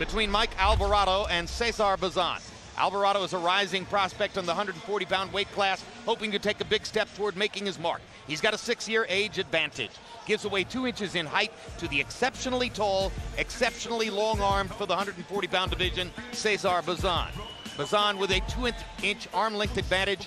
between Mike Alvarado and Cesar Bazan. Alvarado is a rising prospect on the 140-pound weight class, hoping to take a big step toward making his mark. He's got a 6-year age advantage. Gives away 2 inches in height to the exceptionally tall, exceptionally long-armed for the 140-pound division, Cesar Bazan. Bazan with a 2-inch arm length advantage,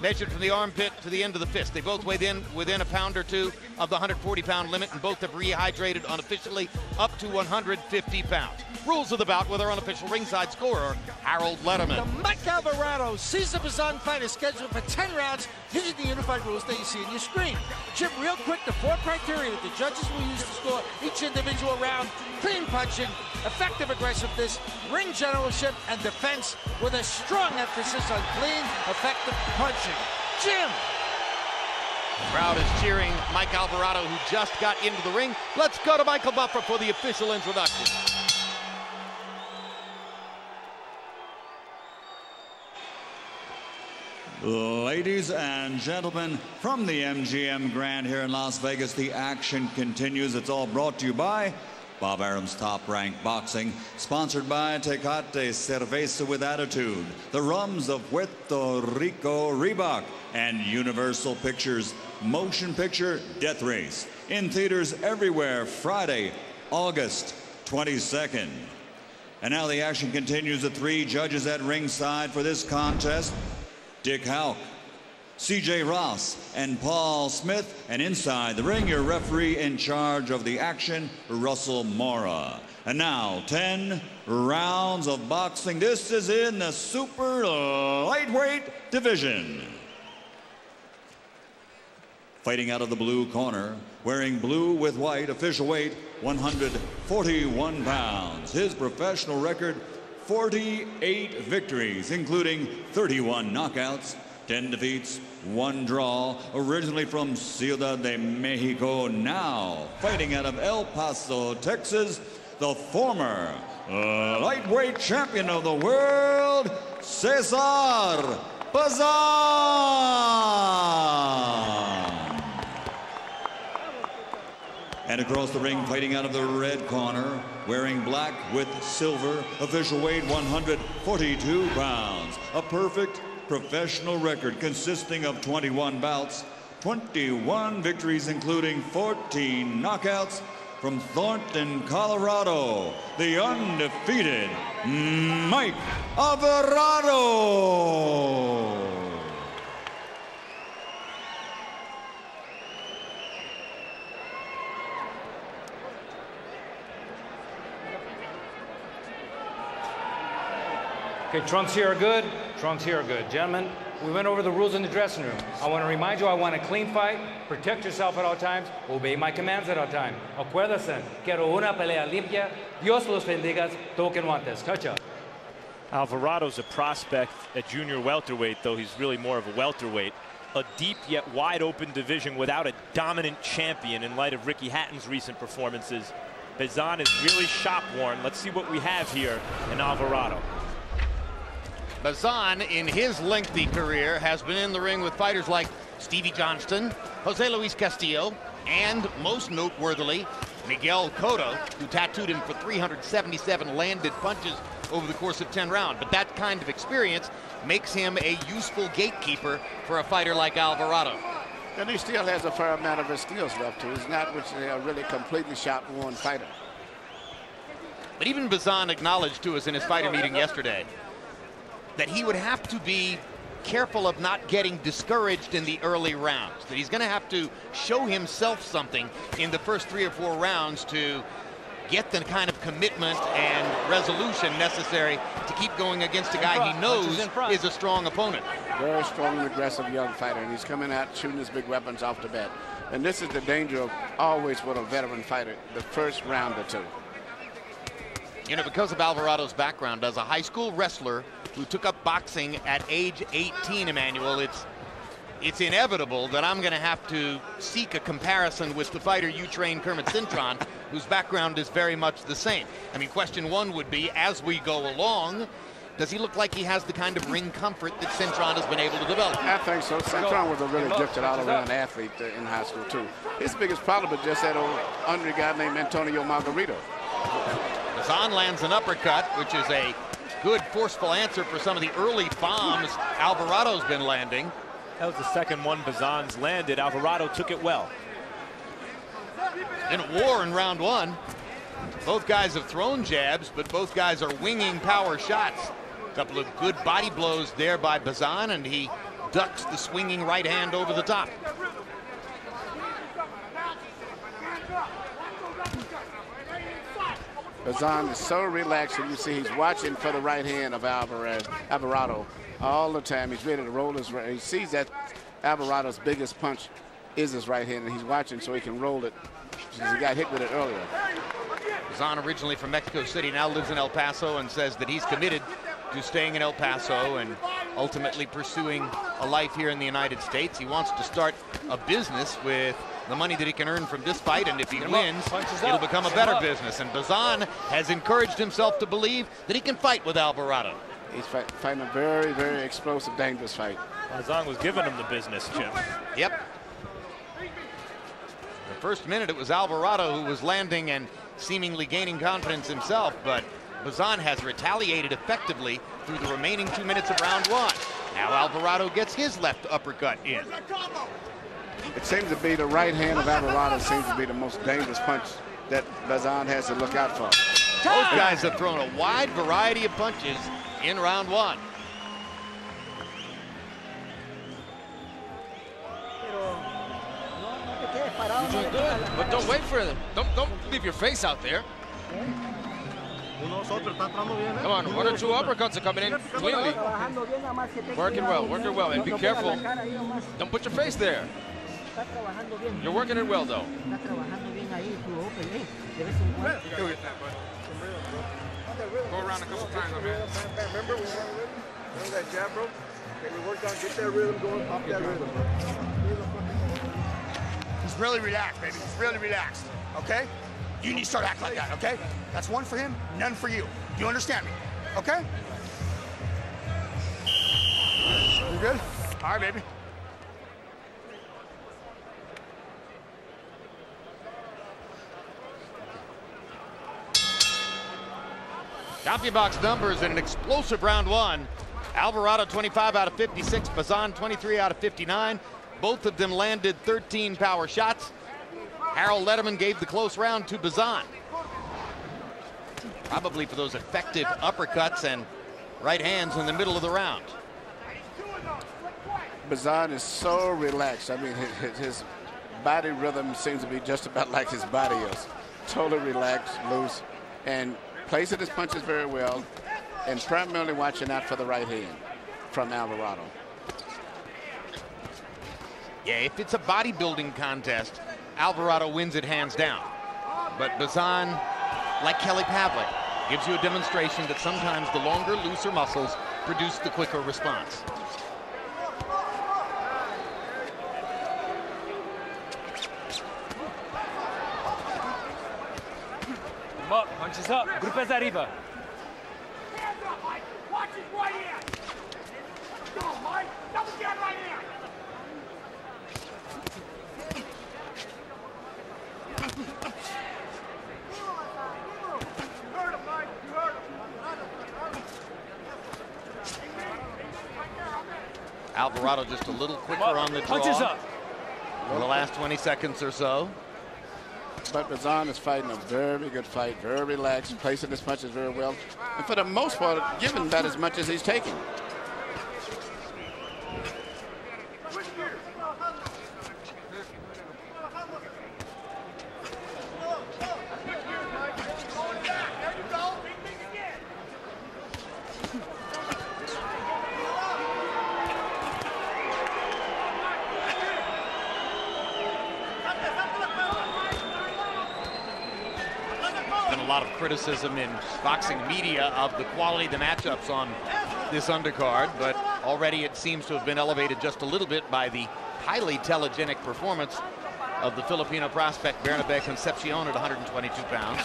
measured from the armpit to the end of the fist. They both weighed in within a pound or two of the 140-pound limit, and both have rehydrated unofficially up to 150 pounds. Rules of the bout with our unofficial ringside scorer, Harold Letterman. The Mike Alvarado Cesar Bazan fight is scheduled for 10 rounds. These are the unified rules that you see on your screen. Jim, real quick, the 4 criteria that the judges will use to score each individual round: clean punching, effective aggressiveness, ring generalship, and defense, with a strong emphasis on clean, effective punching. Jim! The crowd is cheering Mike Alvarado, who just got into the ring. Let's go to Michael Buffer for the official introduction. Ladies and gentlemen, from the MGM Grand here in Las Vegas, the action continues. It's all brought to you by Bob Arum's Top Rank Boxing, sponsored by Tecate Cerveza with Attitude, the Rums of Puerto Rico, Reebok, and Universal Pictures motion picture Death Race, in theaters everywhere Friday, August 22nd. And now the action continues. The 3 judges at ringside for this contest: Dick Houck, C.J. Ross, and Paul Smith. And inside the ring, your referee in charge of the action, Russell Mora. And now, 10 rounds of boxing. This is in the super lightweight division. Fighting out of the blue corner, wearing blue with white, official weight 141 pounds. His professional record: 48 victories, including 31 knockouts, 10 defeats, 1 draw. Originally from Ciudad de Mexico, now fighting out of El Paso, Texas, the former lightweight champion of the world, Cesar Bazan. And across the ring, fighting out of the red corner, wearing black with silver, official weight 142 pounds. A perfect professional record consisting of 21 bouts, 21 victories, including 14 knockouts. From Thornton, Colorado, the undefeated Mike Alvarado. Okay, trunks here are good. Trunks here are good. Gentlemen, we went over the rules in the dressing room. I want to remind you, I want a clean fight. Protect yourself at all times. Obey my commands at all times. Acuérdense, quiero una pelea limpia. Dios los bendiga. Toquen guantes. Touch up. Alvarado's a prospect at junior welterweight, though he's really more of a welterweight. A deep yet wide open division without a dominant champion in light of Ricky Hatton's recent performances. Bazan is really shop worn. Let's see what we have here in Alvarado. Bazan, in his lengthy career, has been in the ring with fighters like Stevie Johnston, Jose Luis Castillo, and most noteworthily, Miguel Cotto, who tattooed him for 377 landed punches over the course of 10 rounds. But that kind of experience makes him a useful gatekeeper for a fighter like Alvarado. And he still has a fair amount of his skills left, too. He's not a really completely shot-worn fighter. But even Bazan acknowledged to us in his fighter meeting yesterday that he would have to be careful of not getting discouraged in the early rounds, that he's going to have to show himself something in the first 3 or 4 rounds to get the kind of commitment and resolution necessary to keep going against a guy he knows is a strong opponent. Very strong and aggressive young fighter, and he's coming out shooting his big weapons off the bat. And this is the danger of always with a veteran fighter, the first round or 2. You know, because of Alvarado's background as a high school wrestler who took up boxing at age 18, Emmanuel, it's inevitable that I'm going to have to seek a comparison with the fighter you trained, Kermit Cintron, whose background is very much the same. I mean, question 1 would be, as we go along, does he look like he has the kind of ring comfort that Cintron has been able to develop? I think so. Cintron was a really gifted all-around athlete in high school, too. His biggest problem was just that old under guy named Antonio Margarito. Bazan lands an uppercut, which is a good forceful answer for some of the early bombs Alvarado's been landing. That was the second one Bazan's landed. Alvarado took it well. In a war in round one. Both guys have thrown jabs, but both guys are winging power shots. A couple of good body blows there by Bazan, and he ducks the swinging right hand over the top. Bazan is so relaxed, and you see he's watching for the right hand of Alvarado all the time. He's ready to roll his right. He sees that Alvarado's biggest punch is his right hand, and he's watching so he can roll it because he got hit with it earlier. Bazan, originally from Mexico City, now lives in El Paso and says that he's committed to staying in El Paso and ultimately pursuing a life here in the United States. He wants to start a business with the money that he can earn from this fight, and if he wins, it'll become a better business. And Bazan has encouraged himself to believe that he can fight with Alvarado. He's fighting a very, very explosive, dangerous fight. Bazan was giving him the business, Jim. Yep. The first minute, it was Alvarado who was landing and seemingly gaining confidence himself, but Bazan has retaliated effectively through the remaining 2 minutes of round one. Now Alvarado gets his left uppercut in. It seems to be the right hand of Alvarado seems to be the most dangerous punch that Bazan has to look out for. Both guys have thrown a wide variety of punches in round one. You're doing good, but don't wait for them. Don't leave your face out there. Come on, 1 or 2 uppercuts are coming in cleanly. Working well, and be careful. Don't put your face there. You're working it well, though. Go around a couple times, man. Remember that jab, bro? We worked on get that rhythm going, pop that rhythm. He's really relaxed, baby. He's really relaxed, okay? You need to start acting like that, okay? That's one for him, none for you. You understand me, okay? You good? All right, baby. CompuBox numbers in an explosive round one. Alvarado 25 out of 56, Bazan 23 out of 59. Both of them landed 13 power shots. Harold Letterman gave the close round to Bazan. Probably for those effective uppercuts and right hands in the middle of the round. Bazan is so relaxed. I mean, his body rhythm seems to be just about like his body is. Totally relaxed, loose, and placing his punches very well, and primarily watching out for the right hand from Alvarado. Yeah, if it's a bodybuilding contest, Alvarado wins it hands down. But Bazan, like Kelly Pavlik, gives you a demonstration that sometimes the longer, looser muscles produce the quicker response. Come up, punches up, grupos arriba. Watch his right hand. Go, Mike. Double jab right hand. Alvarado just a little quicker on the draw for the last 20 seconds or so. But Bazan is fighting a very good fight, very relaxed, placing his punches very well, and for the most part, giving about as much as he's taking. A lot of criticism in boxing media of the quality of the matchups on this undercard, but already it seems to have been elevated just a little bit by the highly telegenic performance of the Filipino prospect Bernabe Concepcion at 122 pounds.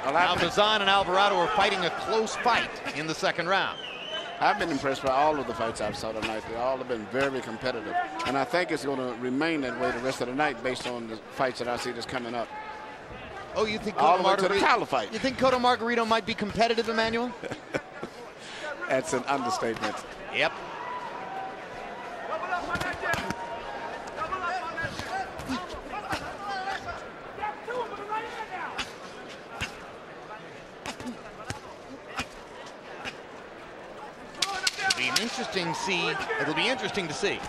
Now Bazan and Alvarado are fighting a close fight in the second round. I've been impressed by all of the fights I've saw tonight. They all have been very competitive, and I think it's going to remain that way the rest of the night based on the fights that I see that's coming up. Oh, you think all Cotto the way to the Margarito? title fight. You think Cotto Margarito might be competitive, Emmanuel? That's an understatement. Yep. It'll be interesting to see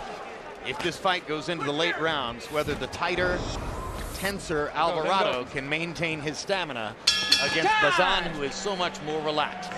if this fight goes into the late rounds, whether the tighter, tenser Alvarado can maintain his stamina against Bazan, who is so much more relaxed.